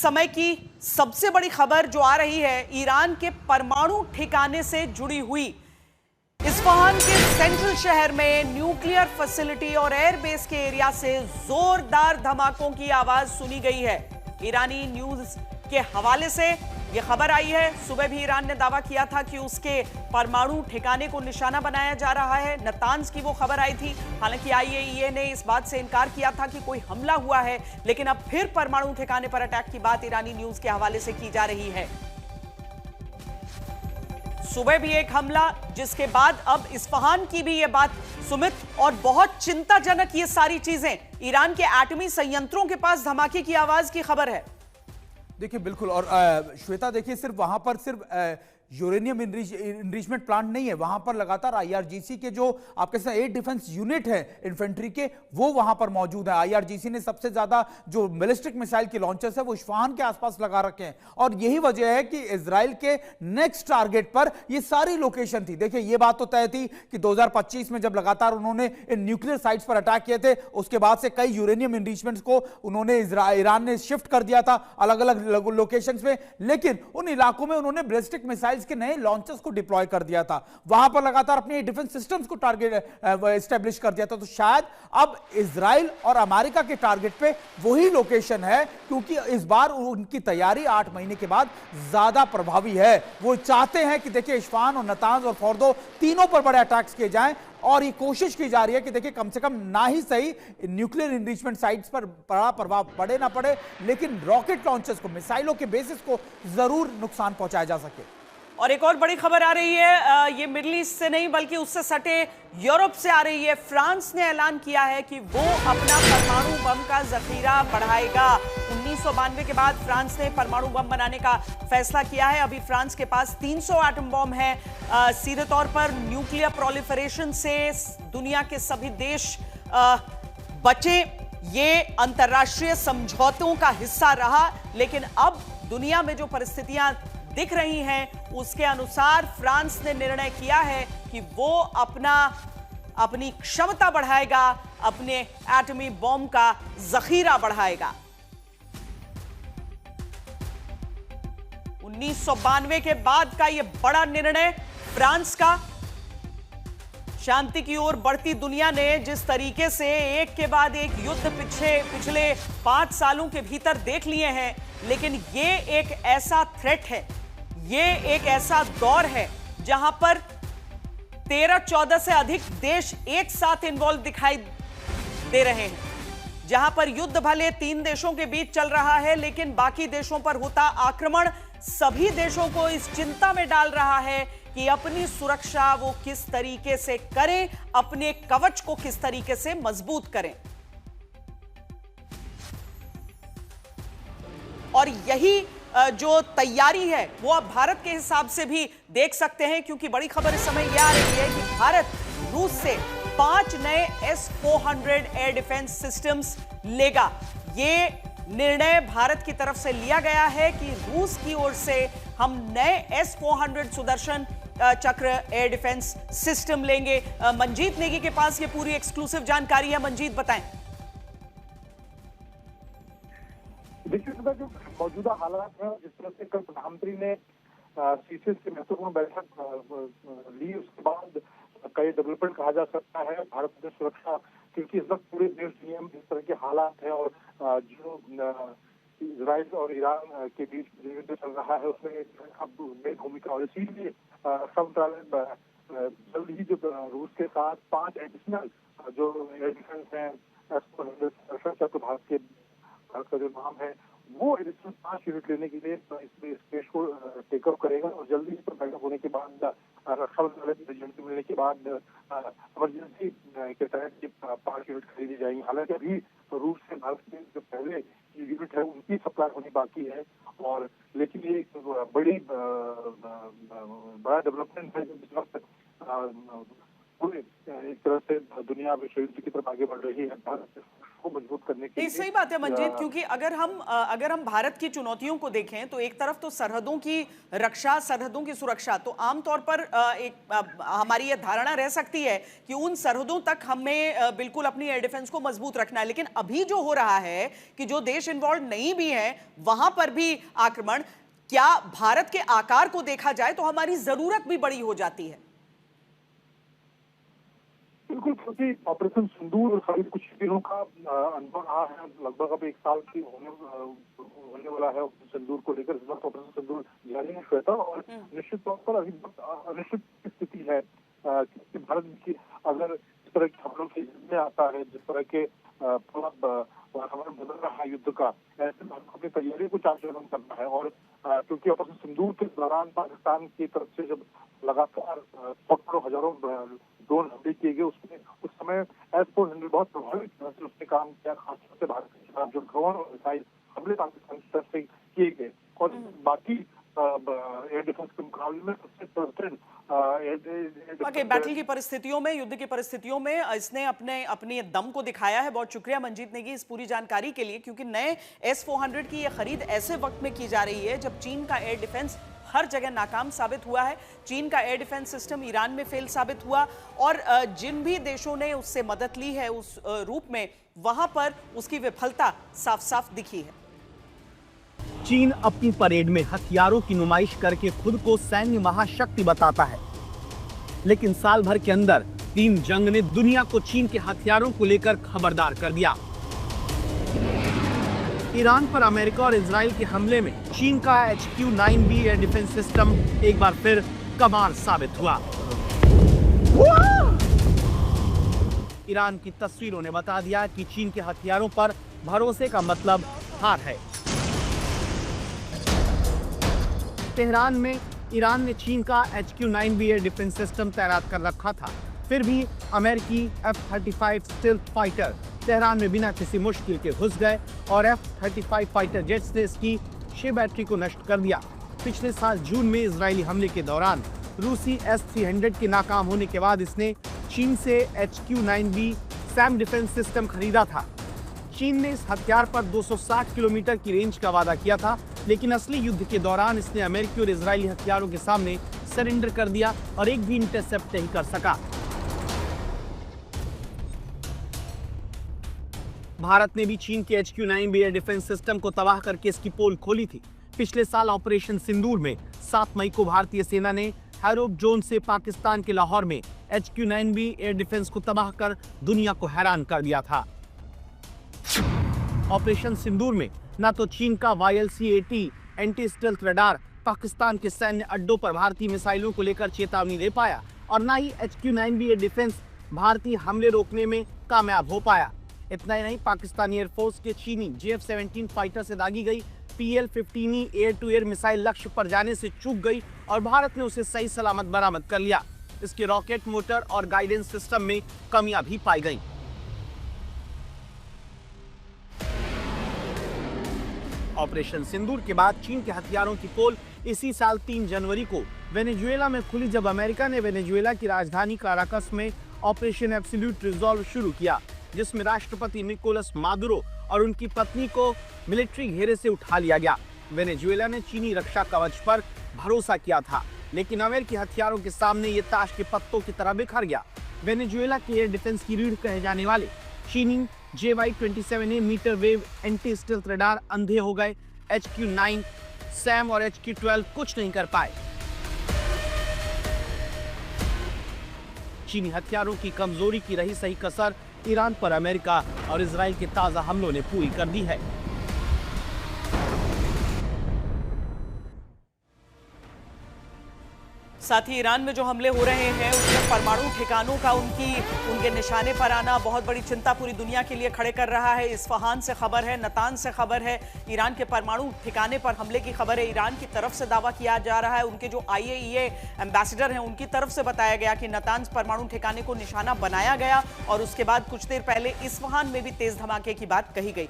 समय की सबसे बड़ी खबर जो आ रही है ईरान के परमाणु ठिकाने से जुड़ी हुई। इस्फहान के सेंट्रल शहर में न्यूक्लियर फैसिलिटी और एयरबेस के एरिया से जोरदार धमाकों की आवाज सुनी गई है। ईरानी न्यूज के हवाले से यह खबर आई है। सुबह भी ईरान ने दावा किया था कि उसके परमाणु ठिकाने को निशाना बनाया जा रहा है। नतान्ज की वो खबर आई थी। हालांकि आईएईए ने इस बात से इनकार किया था कि कोई हमला हुआ है, लेकिन अब फिर परमाणु ठिकाने पर अटैक की बात ईरानी न्यूज के हवाले से की जा रही है। सुबह भी एक हमला, जिसके बाद अब इस्फहान की भी यह बात सुमित, और बहुत चिंताजनक ये सारी चीजें। ईरान के एटमी संयंत्रों के पास धमाके की आवाज की खबर है। देखिए बिल्कुल, और श्वेता देखिए, सिर्फ वहां पर सिर्फ यूरेनियम इनरिचमेंट प्लांट नहीं है, वहां पर लगातार आईआरजीसी के जो आपके साथ एयर डिफेंस यूनिट है इन्फेंट्री के, वो वहां पर मौजूद है। आईआरजीसी ने सबसे ज्यादा जो बैलिस्टिक मिसाइल के लॉन्चर्स है वो इस्फहान के आसपास लगा रखे हैं, और यही वजह है कि इजराइल के नेक्स्ट टारगेट पर ये सारी लोकेशन थी। देखिए ये बात तो तय थी कि 2025 में जब लगातार उन्होंने इन न्यूक्लियर साइट्स पर अटैक किए थे, उसके बाद से कई यूरेनियम इनरिचमेंट्स को उन्होंने ईरान ने शिफ्ट कर दिया था अलग अलग लोकेशंस में, लेकिन उन इलाकों में उन्होंने बैलिस्टिक मिसाइल्स के नए लॉन्चर्स को डिप्लॉय कर दिया था, वहां पर लगातार अपने डिफेंस सिस्टम्स को टारगेट एस्टेब्लिश कर दिया था। तो शायद अब इजराइल और अमेरिका के टारगेट पे वही लोकेशन है, क्योंकि इस बार उनकी तैयारी 8 महीने के बाद ज्यादा प्रभावी है। वो चाहते हैं कि देखिए इस्फहान और नतान्ज और फोर्दो तीनों पर बड़े अटैक्स किए जाएं, और ये कोशिश की जा रही है कि देखिए कम से कम ना ही सही न्यूक्लियर इनरिचमेंट साइट्स पर बड़ा प्रभाव पड़े ना पड़े, लेकिन रॉकेट लॉन्चर्स को, मिसाइलों के बेसिस को जरूर नुकसान पहुंचाया जा सके। और एक और बड़ी खबर आ रही है, ये मिडिल ईस्ट से नहीं बल्कि उससे सटे यूरोप से आ रही है। फ्रांस ने ऐलान किया है कि वो अपना परमाणु बम का जखीरा बढ़ाएगा। 1992 के बाद फ्रांस ने परमाणु बम बनाने का फैसला किया है। अभी फ्रांस के पास 300 एटम बम है। सीधे तौर पर न्यूक्लियर प्रोलिफरेशन से दुनिया के सभी देश बचे। ये अंतर्राष्ट्रीय समझौतों का हिस्सा रहा, लेकिन अब दुनिया में जो परिस्थितियां दिख रही हैं, उसके अनुसार फ्रांस ने निर्णय किया है कि वो अपनी क्षमता बढ़ाएगा, अपने एटमी बॉम्ब का जखीरा बढ़ाएगा। 1992 के बाद का यह बड़ा निर्णय फ्रांस का। शांति की ओर बढ़ती दुनिया ने जिस तरीके से एक के बाद एक युद्ध पिछले 5 सालों के भीतर देख लिए हैं, लेकिन ये एक ऐसा थ्रेट है, ये एक ऐसा दौर है जहां पर 13-14 से अधिक देश एक साथ इन्वॉल्व दिखाई दे रहे हैं, जहां पर युद्ध भले 3 देशों के बीच चल रहा है, लेकिन बाकी देशों पर होता आक्रमण सभी देशों को इस चिंता में डाल रहा है कि अपनी सुरक्षा वो किस तरीके से करें, अपने कवच को किस तरीके से मजबूत करें। और यही जो तैयारी है वो अब भारत के हिसाब से भी देख सकते हैं, क्योंकि बड़ी खबर इस समय यह आ रही है कि भारत रूस से 5 नए S-400 एयर डिफेंस सिस्टम्स लेगा। ये निर्णय भारत की तरफ से लिया गया है कि रूस की ओर से हम नए S-400 सुदर्शन चक्र एयर डिफेंस सिस्टम लेंगे। मंजीत नेगी के पास ये पूरी एक्सक्लूसिव जानकारी है। मंजीत बताएं। देखिए जो मौजूदा हालात है, जिस तरह से कल प्रधानमंत्री ने सीसीएस की महत्वपूर्ण बैठक ली, उसके बाद कई डेवलपमेंट कहा जा सकता है भारत में सुरक्षा, क्योंकि इस वक्त पूरे देश दुनिया में जिस तरह के हालात है और जो इजराइल और ईरान के बीच युद्ध चल रहा है, उसमें अब मेन भूमिका, और इसीलिए रक्षा मंत्रालय जल्द ही जो रूस के साथ 5 एडिशनल जो एयर डिफेंस है भारत का जो नाम है, वो एडिशनल 5 यूनिट लेने के लिए इस केस को टेकअप करेगा, और जल्दी इस पर बैठक होने के बाद रक्षा मंत्रालय की मंजूरी मिलने के बाद इमरजेंसी के तहत 5 यूनिट खरीदी जाएंगी। हालांकि अभी रूस से भारत के जो पहले यूनिट है उनकी सप्लाई होनी बाकी है, और लेकिन ये एक बड़ा डेवलपमेंट है जो इस वक्त हुए एक तरह से दुनिया विश्व युद्ध की तरफ आगे बढ़ रही है। भारत को मजबूत करने के नहीं, लिए सही बात है मंजीत, क्योंकि अगर हम भारत की चुनौतियों को देखें तो एक तरफ तो सरहदों की रक्षा, सरहदों की सुरक्षा, तो आमतौर पर हमारी ये धारणा रह सकती है कि उन सरहदों तक हमें बिल्कुल अपनी एयर डिफेंस को मजबूत रखना है, लेकिन अभी जो हो रहा है कि जो देश इन्वॉल्व नहीं भी है वहां पर भी आक्रमण, क्या भारत के आकार को देखा जाए तो हमारी जरूरत भी बड़ी हो जाती है? बिल्कुल, क्योंकि ऑपरेशन सिंदूर करीब कुछ दिनों का अनुभव रहा है, लगभग अब 1 साल की होने वाला है ऑपरेशन सिंदूर को लेकर। इस वक्त ऑपरेशन सिंदूर जारी है श्वेता, और निश्चित तौर पर अभी बहुत अनिश्चित स्थिति है कि भारत की अगर इस तरह के हमलों के में आता है, जिस तरह के वातावरण बदल रहा है युद्ध का, ऐसे में हमको अपनी तैयारी को चार चरण करना है। और क्योंकि ऑपरेशन सिंदूर के दौरान पाकिस्तान की तरफ से जब लगातार हजारों ड्रोन हमले किए गए, उसमें उस समय S-400 बहुत प्रभावित तरह से उसने काम किया, खासतौर से भारत के खिलाफ जो ड्रोन और मिसाइल हमले पाकिस्तान की तरफ से किए गए। और बाकी एयर डिफेंस के मुकाबले में सबसे ट्रस्टेड बैटल की परिस्थितियों में, युद्ध की परिस्थितियों में इसने अपने दम को दिखाया है। बहुत शुक्रिया मंजीत नेगी इस पूरी जानकारी के लिए, क्योंकि नए S-400 की यह खरीद ऐसे वक्त में की जा रही है जब चीन का एयर डिफेंस हर जगह नाकाम साबित हुआ है। चीन का एयर डिफेंस सिस्टम ईरान में फेल साबित हुआ, और जिन भी देशों ने उससे मदद ली है उस रूप में, वहां पर उसकी विफलता साफ साफ दिखी है। चीन अपनी परेड में हथियारों की नुमाइश करके खुद को सैन्य महाशक्ति बताता है, लेकिन साल भर के अंदर 3 जंग ने दुनिया को चीन के हथियारों को लेकर खबरदार कर दिया। ईरान पर अमेरिका और इजराइल के हमले में चीन का HQ-9B एयर डिफेंस सिस्टम एक बार फिर कमाल साबित हुआ। ईरान की तस्वीरों ने बता दिया कि चीन के हथियारों पर भरोसे का मतलब हार है। तेहरान में ईरान ने चीन का HQ-9B एयर डिफेंस सिस्टम तैनात कर रखा था, फिर भी अमेरिकी F-35 स्टील्थ फाइटर तेहरान में बिना किसी मुश्किल के घुस गए और F-35 फाइटर जेट्स ने इसकी 6 बैटरी को नष्ट कर दिया। पिछले साल जून में इजरायली हमले के दौरान रूसी S-300 के नाकाम होने के बाद इसने चीन से HQ-9B सैम डिफेंस सिस्टम खरीदा था। चीन ने इस हथियार पर 260 किलोमीटर की रेंज का वादा किया था, लेकिन असली युद्ध के दौरान इसने अमेरिकी और इजरायली हथियारों के सामने सरेंडर कर दिया और एक भी इंटरसेप्ट नहीं कर सका। भारत ने भी चीन के HQ-9B एयर डिफेंस सिस्टम को तबाह करके इसकी पोल खोली थी। पिछले साल ऑपरेशन सिंदूर में 7 मई को भारतीय सेना ने हैरोप जोन से पाकिस्तान के लाहौर में HQ-9B एयर डिफेंस को तबाह कर दुनिया को हैरान कर दिया था। ऑपरेशन सिंदूर में न तो चीन का YLC-80 anti stealth radar Pakistan के सैन्य अड्डों पर भारतीय मिसाइलों को लेकर चेतावनी दे पाया, और न ही HQ-9B एयर डिफेंस भारतीय हमले रोकने में कामयाब हो पाया। इतना ही नहीं, पाकिस्तानी एयरफोर्स के चीनी JF-17 फाइटर से दागी गई PL-15E air to air missile लक्ष्य पर जाने से चूक गई और भारत ने उसे सही सलामत बरामद कर लिया। इसके रॉकेट मोटर और गाइडेंस सिस्टम में कमियां भी पाई गई। ऑपरेशन सिंदूर के बाद चीन के हथियारों की पोल इसी साल 3 जनवरी को वेनेजुएला में खुली, जब अमेरिका ने वेनेजुएला की राजधानी काराकस में ऑपरेशन एब्सोल्यूट रिजॉल्व शुरू किया, जिसमें राष्ट्रपति निकोलस मादुरो और उनकी पत्नी को मिलिट्री घेरे से उठा लिया गया। वेनेजुएला ने चीनी रक्षा कवच पर भरोसा किया था, लेकिन अमेरिकी हथियारों के सामने ये ताश के पत्तों की तरह बिखर गया। वेनेजुएला के एयर डिफेंस की रीढ़ कहे जाने वाले चीनी JY-27A meter wave anti stealth radar अंधे हो गए। HQ-9, सैम और HQ-12 कुछ नहीं कर पाए। चीनी हथियारों की कमजोरी की रही सही कसर ईरान पर अमेरिका और इजराइल के ताजा हमलों ने पूरी कर दी है। साथ ही ईरान में जो हमले हो रहे हैं उसमें परमाणु ठिकानों का उनके निशाने पर आना बहुत बड़ी चिंता पूरी दुनिया के लिए खड़े कर रहा है। इस्फहान से खबर है, नतांज से खबर है, ईरान के परमाणु ठिकाने पर हमले की खबर है। ईरान की तरफ से दावा किया जा रहा है, उनके जो IAEA एम्बेसडर हैं उनकी तरफ से बताया गया कि नतांज परमाणु ठिकाने को निशाना बनाया गया और उसके बाद कुछ देर पहले इस्फहान में भी तेज धमाके की बात कही गई।